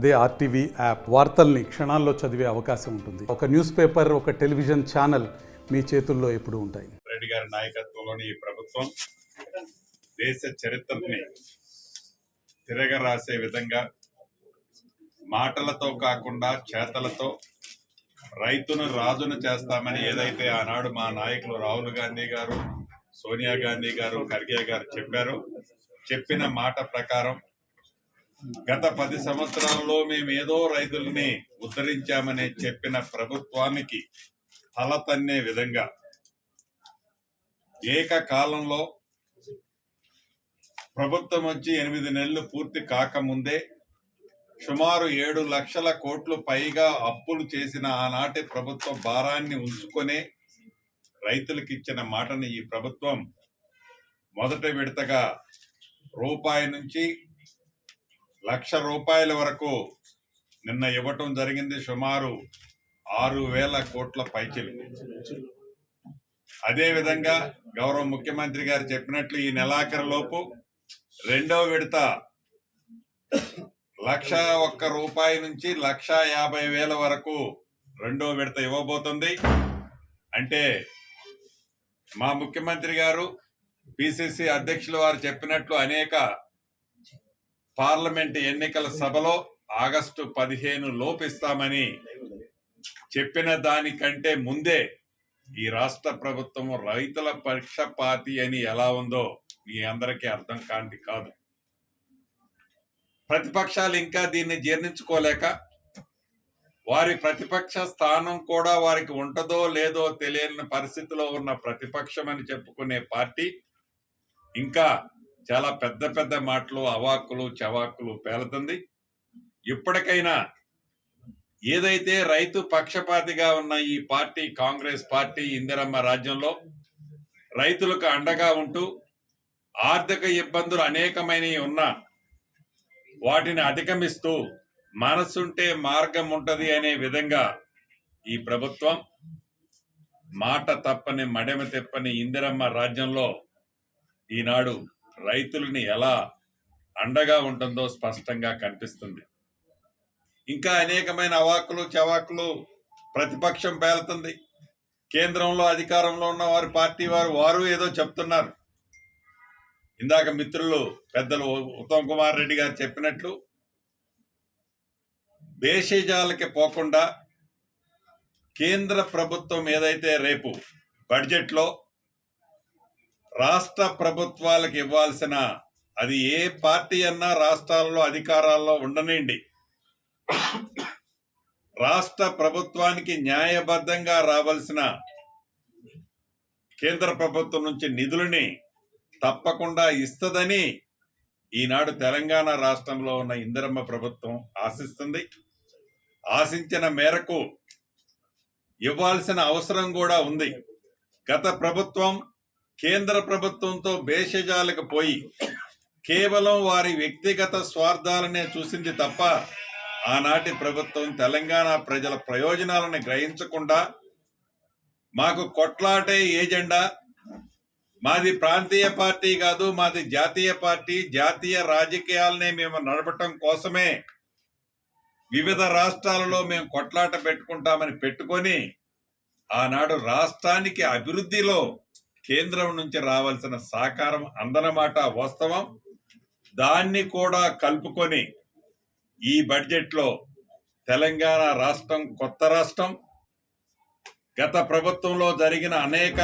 అదే RTV app వార్తల్ని క్షణాల్లో చదివే అవకాశం ఉంటుంది. ఒక న్యూస్ పేపర్, ఒక టెలివిజన్ ఛానల్ మీ చేతుల్లో ఎప్పుడూ ఉంటాయి. రెడ్డి గారి నాయకత్వంలోని ఈ ప్రభుత్వం దేశ చరిత్రని తిరగరాసే విధంగా మాటలతో కాకుండా చేతలతో రైతును రాజును చేస్తామని ఏదైతే ఆనాడు మా నాయకులు రాహుల్ గాంధీ గారు, సోనియా గాంధీ గారు, ఖర్గే గారు చెప్పారో, చెప్పిన మాట ప్రకారం గత 10 సంవత్సరాల్లో మేము ఏదో రైతుల్ని ఉద్ధరించామని చెప్పిన ప్రభుత్వానికి తలతన్నే విధంగా ఏకకాలంలో ప్రభుత్వం వచ్చి 8 నెలలు పూర్తి కాకముందే సుమారు 7 లక్షల కోట్లు పైగా అప్పులు చేసిన ఆనాటి ప్రభుత్వ భారాన్ని ఉంచుకొనే రైతులకు ఇచ్చిన మాటని ఈ ప్రభుత్వం మొదటి విడతగా రూపాయి నుంచి ₹1,00,000 వరకు నిన్న ఇవ్వటం జరిగింది. సుమారు 6,000 కోట్ల పైచిలు. అదేవిధంగా గౌరవ ముఖ్యమంత్రి గారు చెప్పినట్లు ఈ నెలాఖరులోపు రెండవ విడత ₹1,01 నుంచి ₹1,50,000 వరకు రెండో విడత ఇవ్వబోతుంది. అంటే మా ముఖ్యమంత్రి గారు, పిసిసి అధ్యక్షులు వారు చెప్పినట్లు అనేక పార్లమెంట్ ఎన్నికల సభలో ఆగస్టు 15 లోపు ఇస్తామని చెప్పిన దానికంటే ముందే ఈ రాష్ట్ర ప్రభుత్వం రైతుల పక్షపాతి అని ఎలా ఉందో మీ అందరికీ అర్థం కాంతి కాదు. ప్రతిపక్షాలు ఇంకా దీన్ని జీర్ణించుకోలేక వారి ప్రతిపక్ష స్థానం కూడా వారికి ఉంటుందో లేదో తెలియని పరిస్థితిలో ఉన్న ప్రతిపక్షం అని చెప్పుకునే పార్టీ ఇంకా చాలా పెద్ద పెద్ద మాటలు, అవాక్కులు చవాక్కులు పేలుతుంది. ఇప్పటికైనా ఏదైతే రైతు పక్షపాతిగా ఉన్న ఈ పార్టీ, కాంగ్రెస్ పార్టీ, ఇందిరమ్మ రాజ్యంలో రైతులకు అండగా ఉంటూ ఆర్థిక ఇబ్బందులు అనేకమైనవి ఉన్నా వాటిని అధిగమిస్తూ మనసుంటే మార్గం ఉంటది అనే విధంగా ఈ ప్రభుత్వం మాట తప్పని మడమ తెప్పని ఇందిరమ్మ రాజ్యంలో ఈనాడు రైతులని ఎలా అండగా ఉంటుందో స్పష్టంగా కనిపిస్తుంది. ఇంకా అనేకమైన అవాకులు చవాకులు ప్రతిపక్షం పేలుతుంది. కేంద్రంలో అధికారంలో ఉన్న వారి పార్టీ వారు ఏదో చెప్తున్నారు. ఇందాక మిత్రులు పెద్దలు ఉత్తమ్ కుమార్ రెడ్డి గారు చెప్పినట్లు భేషజాలకి పోకుండా కేంద్ర ప్రభుత్వం ఏదైతే రేపు బడ్జెట్లో రాష్ట్ర ప్రభుత్వాలకు ఇవ్వాల్సిన, అది ఏ పార్టీ అన్నా రాష్ట్రాల్లో అధికారాల్లో ఉండనండి, రాష్ట్ర ప్రభుత్వానికి న్యాయబద్ధంగా రావాల్సిన కేంద్ర ప్రభుత్వం నుంచి నిధులని తప్పకుండా ఇస్తదని ఈనాడు తెలంగాణ రాష్ట్రంలో ఉన్న ఇందిరమ్మ ప్రభుత్వం ఆశిస్తుంది. ఆశించిన మేరకు ఇవ్వాల్సిన అవసరం కూడా ఉంది. గత ప్రభుత్వం కేంద్ర ప్రభుత్వంతో భేషజాలకు పోయి కేవలం వారి వ్యక్తిగత స్వార్థాలనే చూసింది తప్ప ఆనాటి ప్రభుత్వం తెలంగాణ ప్రజల ప్రయోజనాలను గ్రహించకుండా మాకు కొట్లాటే ఏజెండా, మాది ప్రాంతీయ పార్టీ కాదు, మాది జాతీయ పార్టీ, జాతీయ రాజకీయాలనే మేము నడపటం కోసమే వివిధ రాష్ట్రాలలో మేము కొట్లాట పెట్టుకుంటామని పెట్టుకొని ఆనాడు రాష్ట్రానికి అభివృద్ధిలో కేంద్రం నుంచి రావాల్సిన సహకారం అందనమాట వాస్తవం. దాన్ని కూడా కలుపుకొని ఈ బడ్జెట్లో తెలంగాణ రాష్ట్రం కొత్త రాష్ట్రం, గత ప్రభుత్వంలో జరిగిన అనేక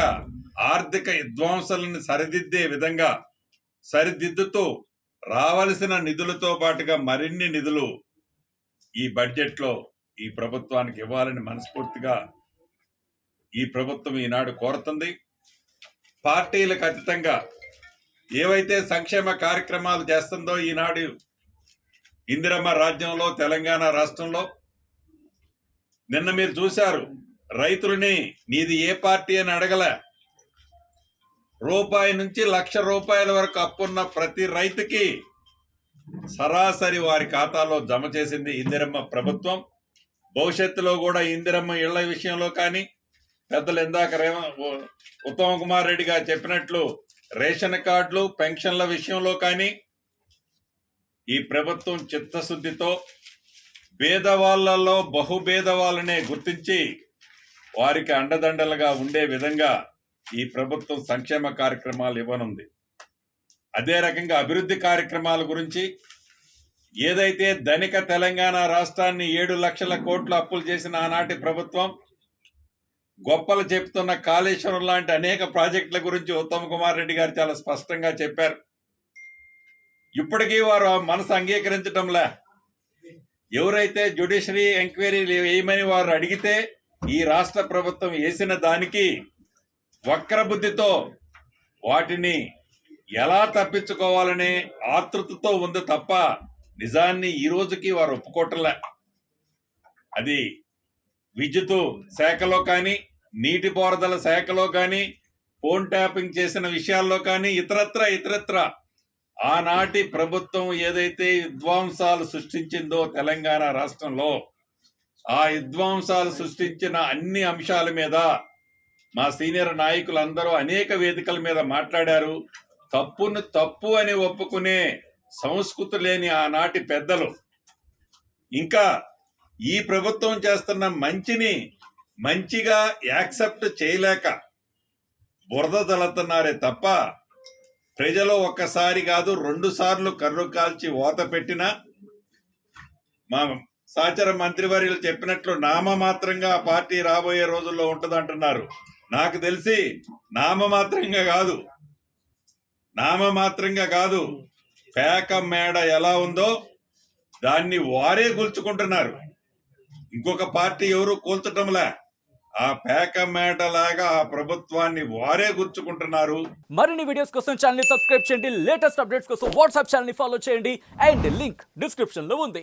ఆర్థిక విధ్వంసాలను సరిదిద్దే విధంగా సరిదిద్దుతూ రావాల్సిన నిధులతో పాటుగా మరిన్ని నిధులు ఈ బడ్జెట్లో ఈ ప్రభుత్వానికి ఇవ్వాలని మనస్ఫూర్తిగా ఈ ప్రభుత్వం ఈనాడు కోరుతుంది. పార్టీలకు అతీతంగా ఏవైతే సంక్షేమ కార్యక్రమాలు చేస్తుందో ఈనాడు ఇందిరమ్మ రాజ్యంలో తెలంగాణ రాష్ట్రంలో నిన్న మీరు చూశారు, రైతులని నీది ఏ పార్టీ అని అడగలే, రూపాయి నుంచి ₹1,00,000 వరకు అప్పున్న ప్రతి రైతుకి సరాసరి వారి ఖాతాలో జమ చేసింది ఇందిరమ్మ ప్రభుత్వం. భవిష్యత్తులో కూడా ఇందిరమ్మ ఇళ్ల విషయంలో కానీ, పెద్దలు ఇందాక ఉత్తమ్ కుమార్ రెడ్డి గారు చెప్పినట్లు రేషన్ కార్డులు, పెన్షన్ల విషయంలో కానీ ఈ ప్రభుత్వం చిత్తశుద్ధితో పేదవాళ్లలో బహుభేదవాళ్ళనే గుర్తించి వారికి అండదండలుగా ఉండే విధంగా ఈ ప్రభుత్వం సంక్షేమ కార్యక్రమాలు ఇవ్వనుంది. అదే రకంగా అభివృద్ధి కార్యక్రమాల గురించి ఏదైతే ధనిక తెలంగాణ రాష్ట్రాన్ని 7 లక్షల కోట్ల అప్పులు చేసిన ఆనాటి ప్రభుత్వం గొప్పలు చెప్తున్న కాళేశ్వరం లాంటి అనేక ప్రాజెక్టుల గురించి ఉత్తమ్ కుమార్ రెడ్డి గారు చాలా స్పష్టంగా చెప్పారు. ఇప్పటికీ వారు మనసు అంగీకరించడంలే. ఎవరైతే జ్యుడిషియరీ ఎంక్వైరీ వేయమని వారు అడిగితే ఈ రాష్ట్ర ప్రభుత్వం వేసిన దానికి వక్ర బుద్ధితో వాటిని ఎలా తప్పించుకోవాలనే ఆతృతతో ఉంది తప్ప నిజాన్ని ఈ రోజుకి వారు ఒప్పుకోవట్లే. అది విద్యుత్ శాఖలో కానీ, నీటిపారుదల శాఖలో కానీ, ఫోన్ ట్యాపింగ్ చేసిన విషయాల్లో కానీ, ఇతరత్ర ఆనాటి ప్రభుత్వం ఏదైతే విధ్వంసాలు సృష్టించిందో తెలంగాణ రాష్ట్రంలో, ఆ విధ్వంసాలు సృష్టించిన అన్ని అంశాల మీద మా సీనియర్ నాయకులందరూ అనేక వేదికల మీద మాట్లాడారు. తప్పును తప్పు అని ఒప్పుకునే సంస్కృతి లేని ఆనాటి పెద్దలు ఇంకా ఈ ప్రభుత్వం చేస్తున్న మంచిని మంచిగా యాక్సెప్ట్ చేయలేక బురద తలతున్నారే తప్ప ప్రజలు ఒక్కసారి కాదు 2 సార్లు కర్రు కాల్చి ఓత పెట్టినా మా సహచర మంత్రివర్యులు చెప్పినట్లు నామమాత్రంగా ఆ పార్టీ రాబోయే రోజుల్లో ఉంటుందంటున్నారు. నాకు తెలిసి నామమాత్రంగా కాదు పేక మేడ ఎలా ఉందో దాన్ని వారే కూల్చుకుంటున్నారు. ఇంకొక పార్టీ ఎవరు కూల్చటంలే. ఆ పేక మేడలాగా ఆ ప్రభుత్వాన్ని వారే గుర్చుకుంటున్నారు. మరిన్ని వీడియోస్ కోసం ఛానల్ ని సబ్స్క్రైబ్ చేయండి. లేటెస్ట్ అప్డేట్స్ కోసం వాట్సాప్ ఛానల్ ని ఫాలో చేయండి. అండ్ లింక్ డిస్క్రిప్షన్ లో ఉంది.